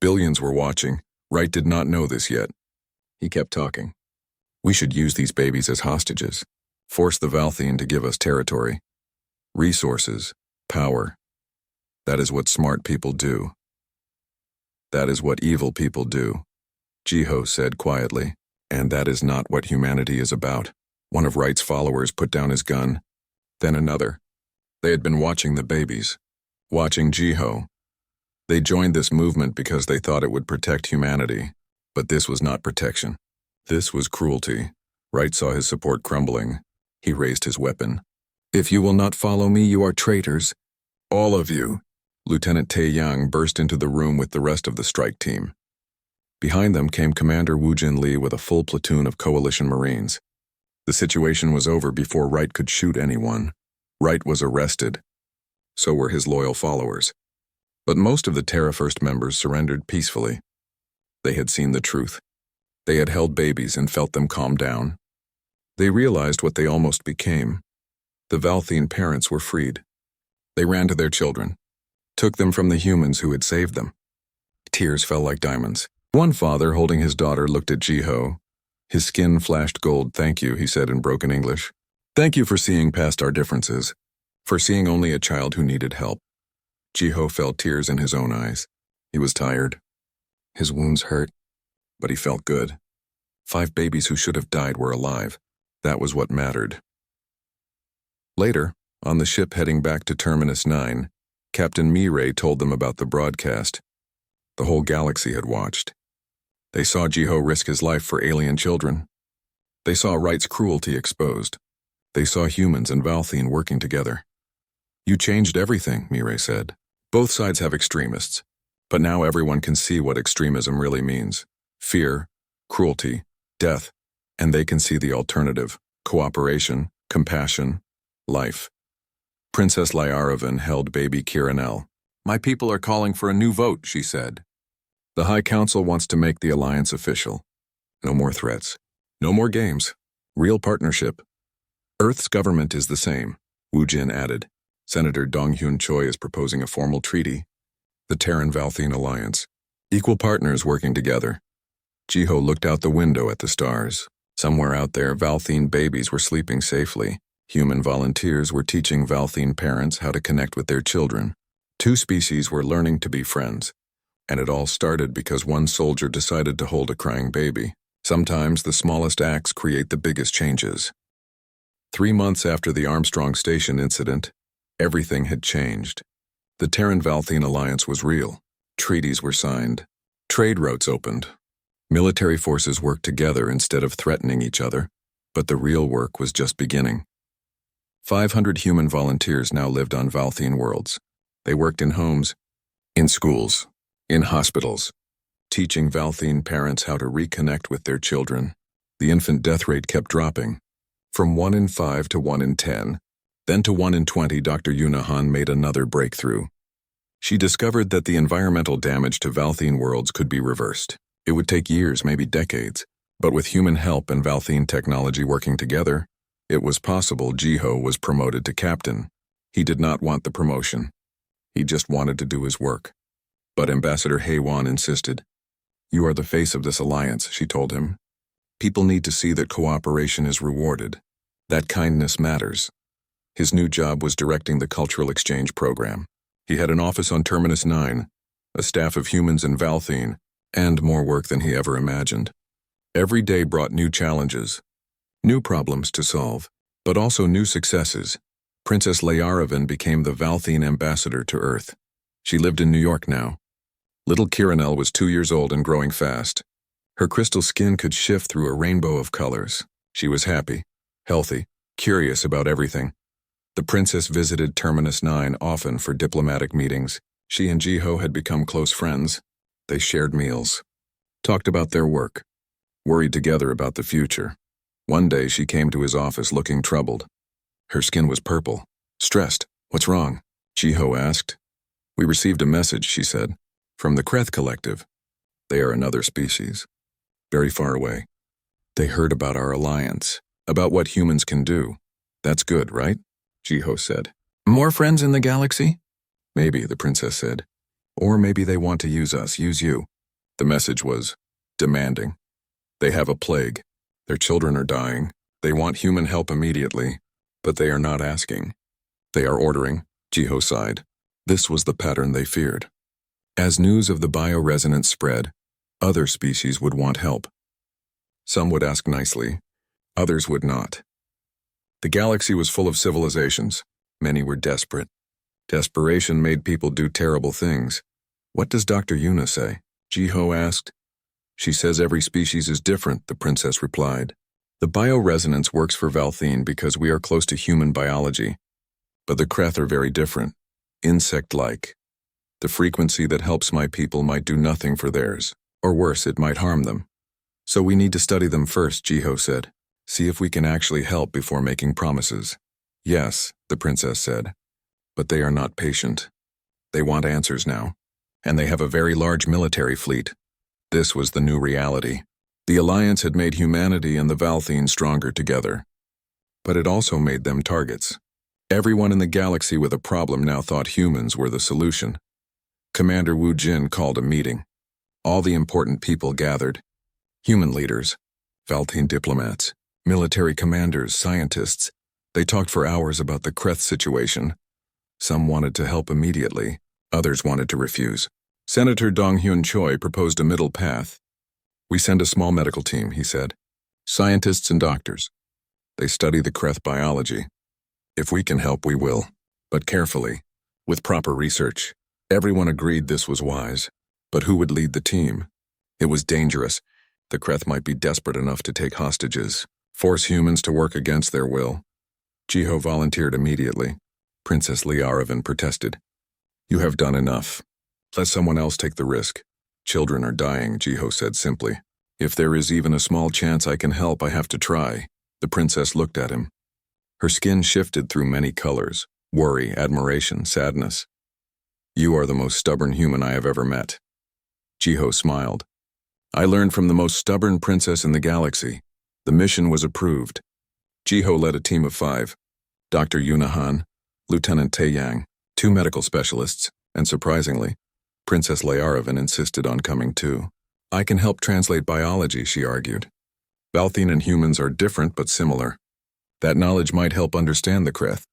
Billions were watching. Wright did not know this yet. He kept talking. We should use these babies as hostages. Force the Valthine to give us territory. Resources. Power. That is what smart people do. That is what evil people do, Jiho said quietly. And that is not what humanity is about. One of Wright's followers put down his gun. Then another. They had been watching the babies. Watching Jiho. They joined this movement because they thought it would protect humanity. But this was not protection. This was cruelty. Wright saw his support crumbling. He raised his weapon. If you will not follow me, you are traitors. All of you. Lieutenant Tae Yang burst into the room with the rest of the strike team. Behind them came Commander Woo Jin Lee with a full platoon of Coalition Marines. The situation was over before Wright could shoot anyone. Wright was arrested. So were his loyal followers. But most of the Terra First members surrendered peacefully. They had seen the truth. They had held babies and felt them calm down. They realized what they almost became. The Valthine parents were freed. They ran to their children, took them from the humans who had saved them. Tears fell like diamonds. One father, holding his daughter, looked at Jiho. His skin flashed gold. Thank you, he said in broken English. Thank you for seeing past our differences, for seeing only a child who needed help. Jiho felt tears in his own eyes. He was tired. His wounds hurt, but he felt good. 5 babies who should have died were alive. That was what mattered. Later, on the ship heading back to Terminus 9, Captain Mireille told them about the broadcast. The whole galaxy had watched. They saw Jiho risk his life for alien children. They saw Wright's cruelty exposed. They saw humans and Valthine working together. You changed everything, Mireille said. Both sides have extremists, but now everyone can see what extremism really means. Fear, cruelty, death, and they can see the alternative: cooperation, compassion, life. Princess Lyaravan held baby Kiranel. My people are calling for a new vote, she said. The High Council wants to make the alliance official. No more threats. No more games. Real partnership. Earth's government is the same, Woo Jin added. Senator Dong-Hyun Choi is proposing a formal treaty. The Terran-Valthine alliance. Equal partners working together. Jiho looked out the window at the stars. Somewhere out there, Valthine babies were sleeping safely. Human volunteers were teaching Valthine parents how to connect with their children. 2 species were learning to be friends. And it all started because one soldier decided to hold a crying baby. Sometimes the smallest acts create the biggest changes. 3 months after the Armstrong Station incident, everything had changed. The Terran-Valthine alliance was real. Treaties were signed. Trade routes opened. Military forces worked together instead of threatening each other. But the real work was just beginning. 500 human volunteers now lived on Valthine worlds. They worked in homes, in schools, in hospitals, teaching Valthine parents how to reconnect with their children. The infant death rate kept dropping, from 1 in 5 to 1 in 10. Then to 1 in 20, Dr. Yunahan made another breakthrough. She discovered that the environmental damage to Valthine worlds could be reversed. It would take years, maybe decades, but with human help and Valthine technology working together, it was possible. Jiho was promoted to captain. He did not want the promotion. He just wanted to do his work. But Ambassador Haewon insisted. You are the face of this alliance, she told him. People need to see that cooperation is rewarded, that kindness matters. His new job was directing the cultural exchange program. He had an office on Terminus 9, a staff of humans in Valthine, and more work than he ever imagined. Every day brought new challenges, new problems to solve, but also new successes. Princess Lyaravan became the Valthine ambassador to Earth. She lived in New York now. Little Kiranel was 2 years old and growing fast. Her crystal skin could shift through a rainbow of colors. She was happy, healthy, curious about everything. The princess visited Terminus 9 often for diplomatic meetings. She and Jiho had become close friends. They shared meals, talked about their work, worried together about the future. One day she came to his office looking troubled. Her skin was purple. Stressed. What's wrong? Jiho asked. We received a message, she said, from the Kreth Collective. They are another species. Very far away. They heard about our alliance, about what humans can do. That's good, right? Jiho said. More friends in the galaxy? Maybe, the princess said. Or maybe they want to use us, use you. The message was demanding. They have a plague. Their children are dying. They want human help immediately, but they are not asking. They are ordering, Jiho sighed. This was the pattern they feared. As news of the bioresonance spread, other species would want help. Some would ask nicely, others would not. The galaxy was full of civilizations. Many were desperate. Desperation made people do terrible things. What does Dr. Yuna say? Jiho asked. She says every species is different, the princess replied. The bioresonance works for Valthene because we are close to human biology. But the Kreth are very different, insect-like. The frequency that helps my people might do nothing for theirs, or worse, it might harm them. So we need to study them first, Jiho said. See if we can actually help before making promises. Yes, the princess said. But they are not patient. They want answers now. And they have a very large military fleet. This was the new reality. The alliance had made humanity and the Valthene stronger together. But it also made them targets. Everyone in the galaxy with a problem now thought humans were the solution. Commander Wu Jin called a meeting. All the important people gathered. Human leaders, Valthene diplomats, military commanders, scientists. They talked for hours about the Kreth situation. Some wanted to help immediately. Others wanted to refuse. Senator Dong Hyun Choi proposed a middle path. We send a small medical team, he said. Scientists and doctors. They study the Kreth biology. If we can help, we will. But carefully, with proper research. Everyone agreed this was wise. But who would lead the team? It was dangerous. The Kreth might be desperate enough to take hostages, force humans to work against their will. Jiho volunteered immediately. Princess Liaravan protested. You have done enough. Let someone else take the risk. Children are dying, Jiho said simply. If there is even a small chance I can help, I have to try. The princess looked at him. Her skin shifted through many colors, worry, admiration, sadness. You are the most stubborn human I have ever met. Jiho smiled. I learned from the most stubborn princess in the galaxy. The mission was approved. Jiho led a team of 5. Dr. Yuna Han, Lieutenant Taeyang, 2 medical specialists, and surprisingly, Princess Liaravan insisted on coming too. I can help translate biology, she argued. Valthene and humans are different but similar. That knowledge might help understand the Kreth.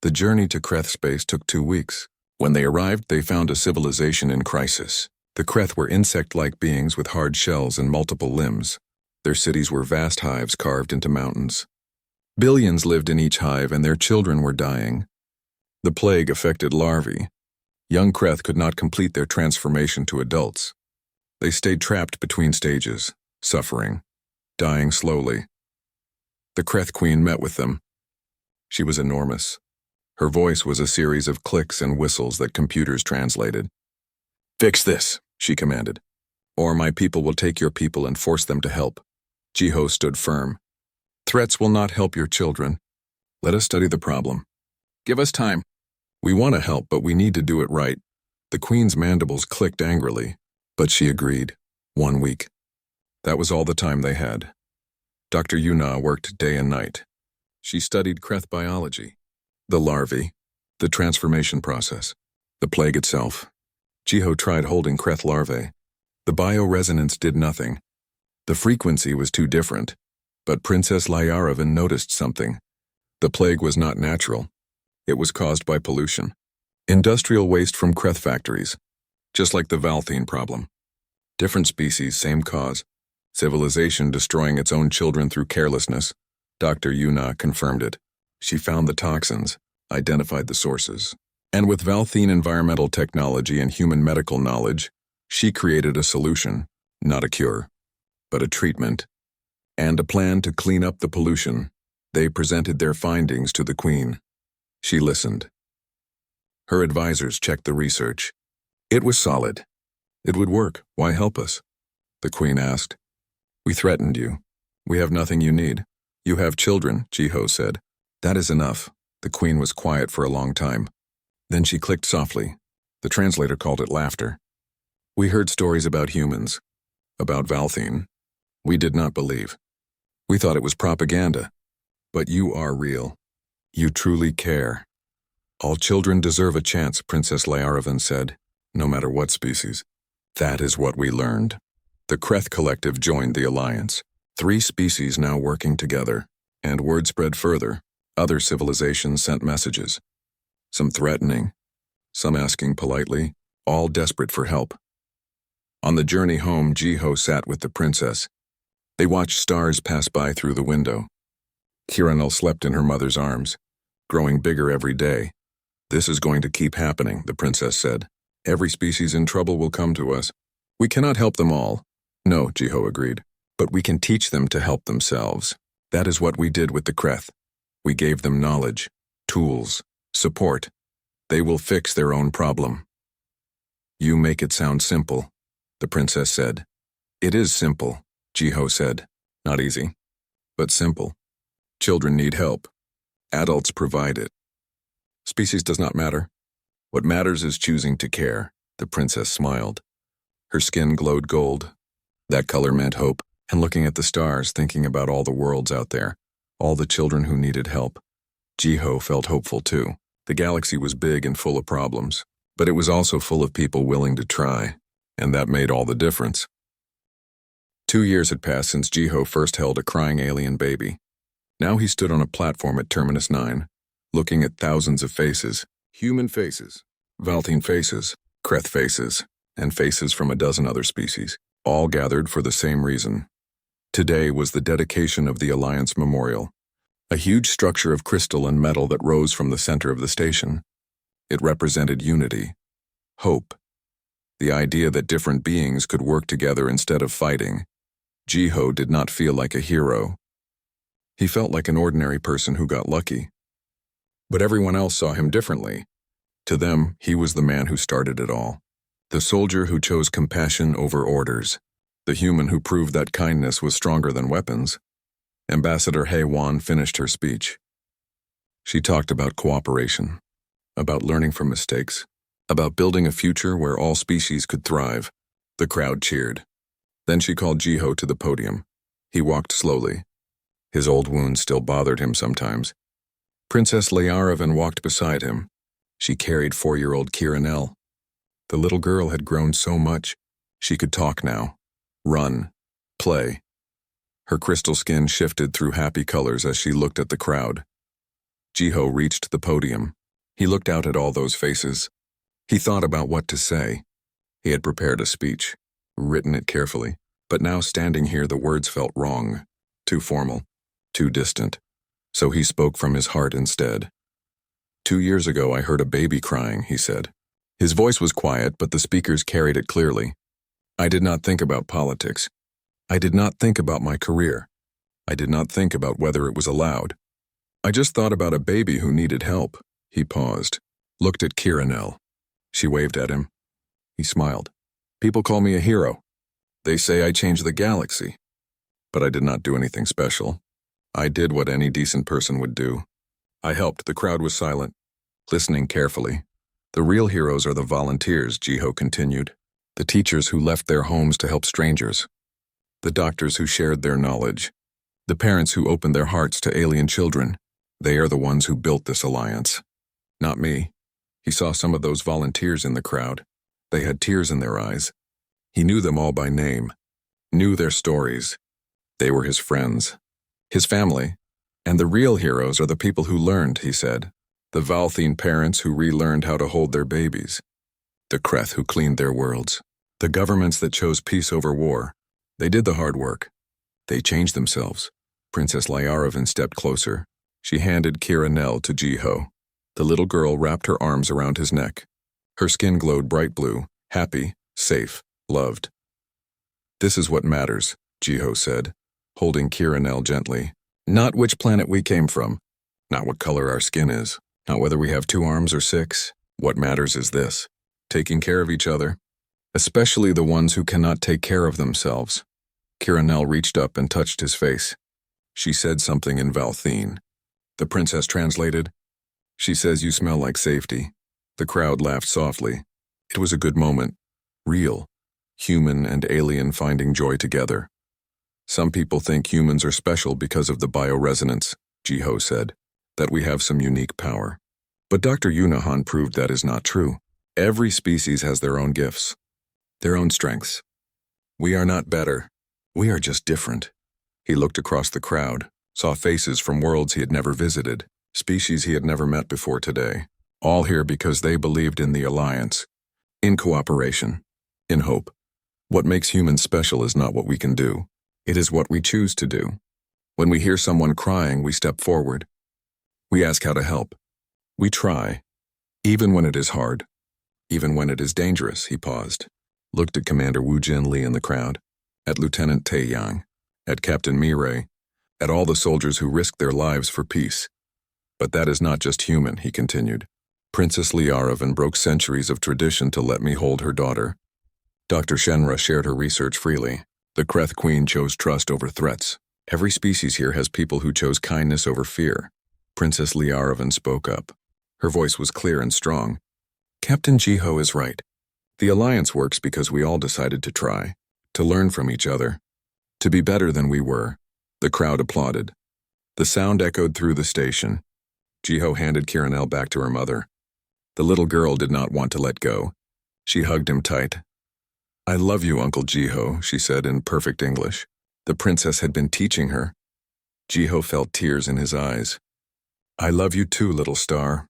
The journey to Kreth space took 2 weeks. When they arrived, they found a civilization in crisis. The Kreth were insect-like beings with hard shells and multiple limbs. Their cities were vast hives carved into mountains. Billions lived in each hive and their children were dying. The plague affected larvae. Young Kreth could not complete their transformation to adults. They stayed trapped between stages, suffering, dying slowly. The Kreth Queen met with them. She was enormous. Her voice was a series of clicks and whistles that computers translated. Fix this, she commanded, or my people will take your people and force them to help. Jiho stood firm. Threats will not help your children. Let us study the problem. Give us time. We want to help, but we need to do it right. The Queen's mandibles clicked angrily, but she agreed. 1 week. That was all the time they had. Dr. Yuna worked day and night. She studied Kreth biology, the larvae, the transformation process, the plague itself. Jiho tried holding Kreth larvae. The bioresonance did nothing. The frequency was too different. But Princess Liaravan noticed something. The plague was not natural. It was caused by pollution. Industrial waste from Kreth factories. Just like the Valthene problem. Different species, same cause. Civilization destroying its own children through carelessness. Dr. Yuna confirmed it. She found the toxins, identified the sources. And with Valthene environmental technology and human medical knowledge, she created a solution, not a cure, but a treatment. And a plan to clean up the pollution. They presented their findings to the Queen. She listened. Her advisors checked the research. It was solid. It would work. Why help us? The Queen asked. We threatened you. We have nothing you need. You have children, Jiho said. That is enough. The queen was quiet for a long time. Then she clicked softly. The translator called it laughter. We heard stories about humans, about Valthine. We did not believe. We thought it was propaganda. But you are real. You truly care. All children deserve a chance, Princess Lyaravan said, no matter what species. That is what we learned. The Kreth Collective joined the alliance. 3 species now working together. And word spread further. Other civilizations sent messages. Some threatening, some asking politely, all desperate for help. On the journey home, Jiho sat with the princess. They watched stars pass by through the window. Kiranel slept in her mother's arms, growing bigger every day. This is going to keep happening, the princess said. Every species in trouble will come to us. We cannot help them all. No, Jiho agreed. But we can teach them to help themselves. That is what we did with the Kreth. We gave them knowledge, tools, support. They will fix their own problem. You make it sound simple, the princess said. It is simple, Jiho said. Not easy, but simple. Children need help. Adults provide it. Species does not matter. What matters is choosing to care, the princess smiled. Her skin glowed gold. That color meant hope, and looking at the stars, thinking about all the worlds out there, all the children who needed help. Jiho felt hopeful too. The galaxy was big and full of problems, but it was also full of people willing to try, and that made all the difference. 2 years had passed since Jiho first held a crying alien baby. Now he stood on a platform at Terminus 9, looking at thousands of faces, human faces, Valthine faces, Kreth faces, and faces from a dozen other species, all gathered for the same reason. Today was the dedication of the Alliance Memorial, a huge structure of crystal and metal that rose from the center of the station. It represented unity, hope, the idea that different beings could work together instead of fighting. Jiho did not feel like a hero. He felt like an ordinary person who got lucky. But everyone else saw him differently. To them, he was the man who started it all. The soldier who chose compassion over orders. The human who proved that kindness was stronger than weapons. Ambassador Hei-Wan finished her speech. She talked about cooperation, about learning from mistakes, about building a future where all species could thrive. The crowd cheered. Then she called Jiho to the podium. He walked slowly. His old wounds still bothered him sometimes. Princess Lyaravan walked beside him. She carried 4-year-old Kiranel. The little girl had grown so much. She could talk now. Run. Play. Her crystal skin shifted through happy colors as she looked at the crowd. Jiho reached the podium. He looked out at all those faces. He thought about what to say. He had prepared a speech, written it carefully, but now standing here the words felt wrong, too formal, too distant. So he spoke from his heart instead. 2 years ago I heard a baby crying, he said. His voice was quiet, but the speakers carried it clearly. I did not think about politics. I did not think about my career. I did not think about whether it was allowed. I just thought about a baby who needed help. He paused, looked at Kiranel. She waved at him. He smiled. People call me a hero. They say I changed the galaxy. But I did not do anything special. I did what any decent person would do. I helped. The crowd was silent, listening carefully. The real heroes are the volunteers, Jiho continued. The teachers who left their homes to help strangers. The doctors who shared their knowledge. The parents who opened their hearts to alien children. They are the ones who built this alliance. Not me. He saw some of those volunteers in the crowd. They had tears in their eyes. He knew them all by name, knew their stories. They were his friends, his family. And the real heroes are the people who learned, he said. The Valthine parents who relearned how to hold their babies. The Kreth who cleaned their worlds. The governments that chose peace over war. They did the hard work. They changed themselves. Princess Lyaravan stepped closer. She handed Kiranel to Jiho. The little girl wrapped her arms around his neck. Her skin glowed bright blue, happy, safe, loved. This is what matters, Jiho said, holding Kiranel gently. Not which planet we came from, not what color our skin is, not whether we have 2 arms or 6. What matters is this, taking care of each other, especially the ones who cannot take care of themselves. Kiranel reached up and touched his face. She said something in Valthine. The princess translated. She says you smell like safety. The crowd laughed softly. It was a good moment. Real. Human and alien finding joy together. Some people think humans are special because of the bioresonance, Jiho said, that we have some unique power. But Dr. Yunahan proved that is not true. Every species has their own gifts, their own strengths. We are not better. We are just different. He looked across the crowd, saw faces from worlds he had never visited, species he had never met before today, all here because they believed in the alliance, in cooperation, in hope. What makes humans special is not what we can do. It is what we choose to do. When we hear someone crying, we step forward. We ask how to help. We try, even when it is hard, even when it is dangerous. He paused, looked at Commander Wu Jinli in the crowd, at Lieutenant Tai Yang, at Captain Mirai, at all the soldiers who risked their lives for peace. But that is not just human, he continued. Princess Liaravan broke centuries of tradition to let me hold her daughter. Dr. Shenra shared her research freely. The Kreth Queen chose trust over threats. Every species here has people who chose kindness over fear. Princess Liaravan spoke up. Her voice was clear and strong. Captain Jiho is right. The alliance works because we all decided to try, to learn from each other, to be better than we were. The crowd applauded. The sound echoed through the station. Jiho handed Kiranel back to her mother. The little girl did not want to let go. She hugged him tight. I love you, Uncle Jiho, she said in perfect English. The princess had been teaching her. Jiho felt tears in his eyes. I love you too, little star.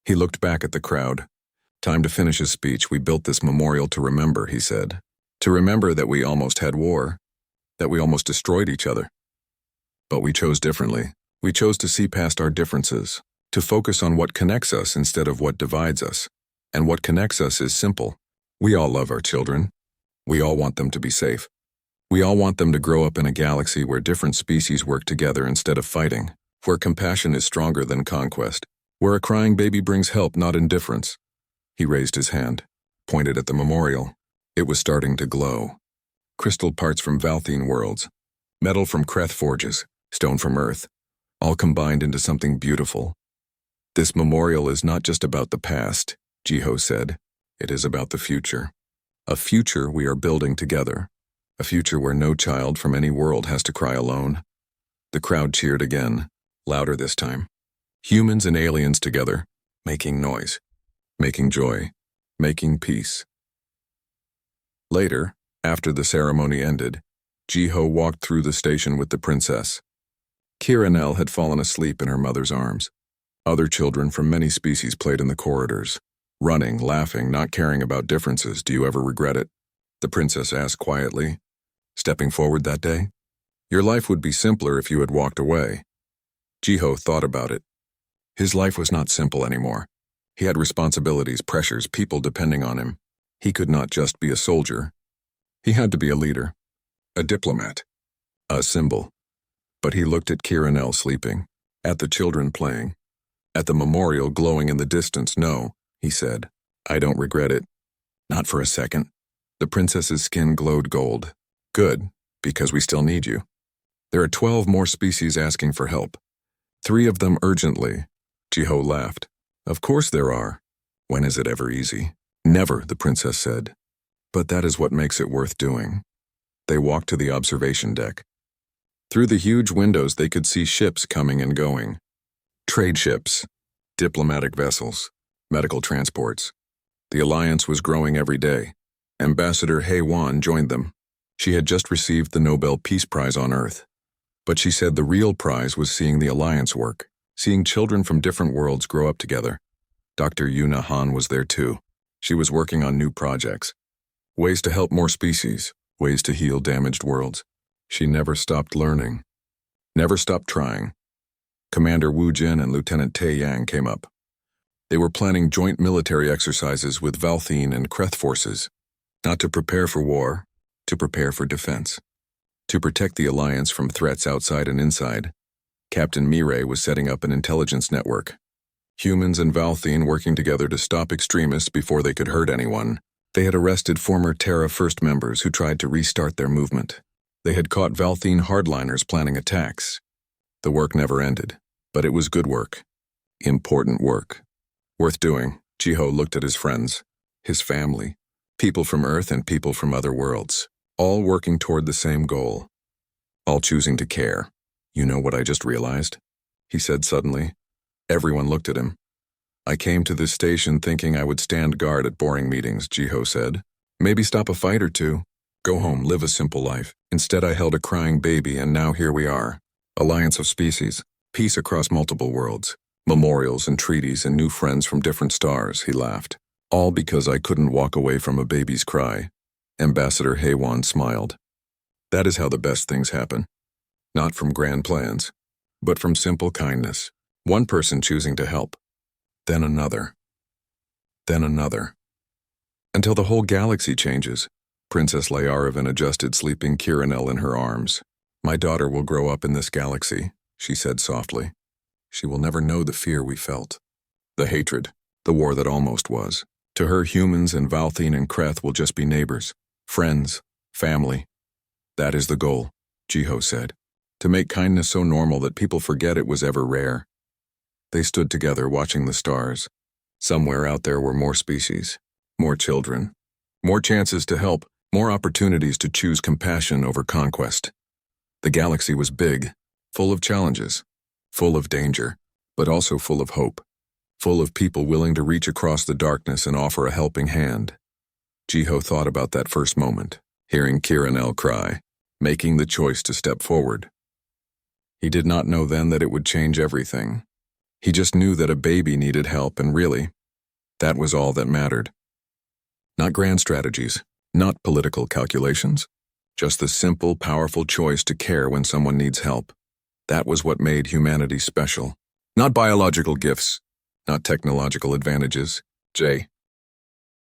He looked back at the crowd. Time to finish his speech. We built this memorial to remember, he said. To remember that we almost had war, that we almost destroyed each other. But we chose differently. We chose to see past our differences, to focus on what connects us instead of what divides us. And what connects us is simple. We all love our children. We all want them to be safe. We all want them to grow up in a galaxy where different species work together instead of fighting, where compassion is stronger than conquest, where a crying baby brings help, not indifference. He raised his hand, pointed at the memorial. It was starting to glow. Crystal parts from Valthene worlds, metal from Kreth forges, stone from Earth, all combined into something beautiful. This memorial is not just about the past, Jiho said. It is about the future. A future we are building together. A future where no child from any world has to cry alone. The crowd cheered again, louder this time. Humans and aliens together, making noise, making joy, making peace. Later, after the ceremony ended, Jiho walked through the station with the princess. Kiranel had fallen asleep in her mother's arms. Other children from many species played in the corridors, running, laughing, not caring about differences. Do you ever regret it? The princess asked quietly, stepping forward that day. Your life would be simpler if you had walked away. Jiho thought about it. His life was not simple anymore. He had responsibilities, pressures, people depending on him. He could not just be a soldier. He had to be a leader, a diplomat, a symbol. But he looked at Kiranel sleeping, at the children playing, at the memorial glowing in the distance. No, he said, I don't regret it. Not for a second. The princess's skin glowed gold. Good, because we still need you. There are 12 more species asking for help. 3 of them urgently. Jiho laughed. Of course there are. When is it ever easy? Never, the princess said. But that is what makes it worth doing. They walked to the observation deck. Through the huge windows they could see ships coming and going. Trade ships, diplomatic vessels, medical transports. The alliance was growing every day. Ambassador He Wan joined them. She had just received the Nobel Peace Prize on Earth. But she said the real prize was seeing the alliance work, seeing children from different worlds grow up together. Dr. Yuna Han was there too. She was working on new projects. Ways to help more species, ways to heal damaged worlds. She never stopped learning, never stopped trying. Commander Wu Jin and Lieutenant Tai Yang came up. They were planning joint military exercises with Valthene and Kreth forces, not to prepare for war, to prepare for defense, to protect the alliance from threats outside and inside. Captain Mirai was setting up an intelligence network. Humans and Valthene working together to stop extremists before they could hurt anyone. They had arrested former Terra First members who tried to restart their movement. They had caught Valthene hardliners planning attacks. The work never ended, But it was good work. Important work. Worth doing. Jiho looked at his friends, his family, people from Earth and people from other worlds, all working toward the same goal. All choosing to care. You know what I just realized? He said suddenly. Everyone looked at him. I came to this station thinking I would stand guard at boring meetings, Jiho said. Maybe stop a fight or two. Go home, live a simple life. Instead I held a crying baby and now here we are. Alliance of species. Peace across multiple worlds. Memorials and treaties and new friends from different stars, he laughed. All because I couldn't walk away from a baby's cry. Ambassador Haywan smiled. That is how the best things happen. Not from grand plans, but from simple kindness. One person choosing to help. Then another. Then another. Until the whole galaxy changes. Princess Layaravan adjusted sleeping Kiranel in her arms. My daughter will grow up in this galaxy, she said softly. She will never know the fear we felt. The hatred, the war that almost was. To her, humans and Valthine and Kreth will just be neighbors, friends, family. That is the goal, Jiho said. To make kindness so normal that people forget it was ever rare. They stood together watching the stars. Somewhere out there were more species, more children, more chances to help, more opportunities to choose compassion over conquest. The galaxy was big, full of challenges, full of danger, but also full of hope, full of people willing to reach across the darkness and offer a helping hand. Jiho thought about that first moment, hearing Kiranel cry, making the choice to step forward. He did not know then that it would change everything. He just knew that a baby needed help, and really, that was all that mattered. Not grand strategies, not political calculations, just the simple, powerful choice to care when someone needs help. That was what made humanity special. Not biological gifts, not technological advantages,